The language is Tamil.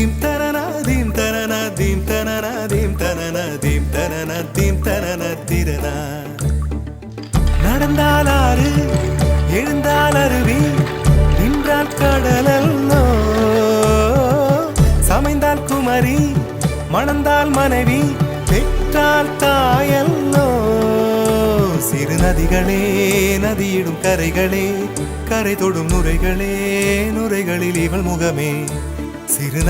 தீம் தனனா தீம் தனனா தீம் தனனா தீம் தனனா தீம் தனனா தீம் தனனா திரனா. நடந்தால் ஆறு எழுந்தால் அருவி நின்றால் கடலல்லோ சமைந்தால் குமரி மணந்தால் மனைவி பெற்றால் தாயல்லோ. சிறு நதிகளே நதியிடும் கரைகளே கரை தொடும் நுரைகளே நுரைகளில் இவள் முகமே. சிறு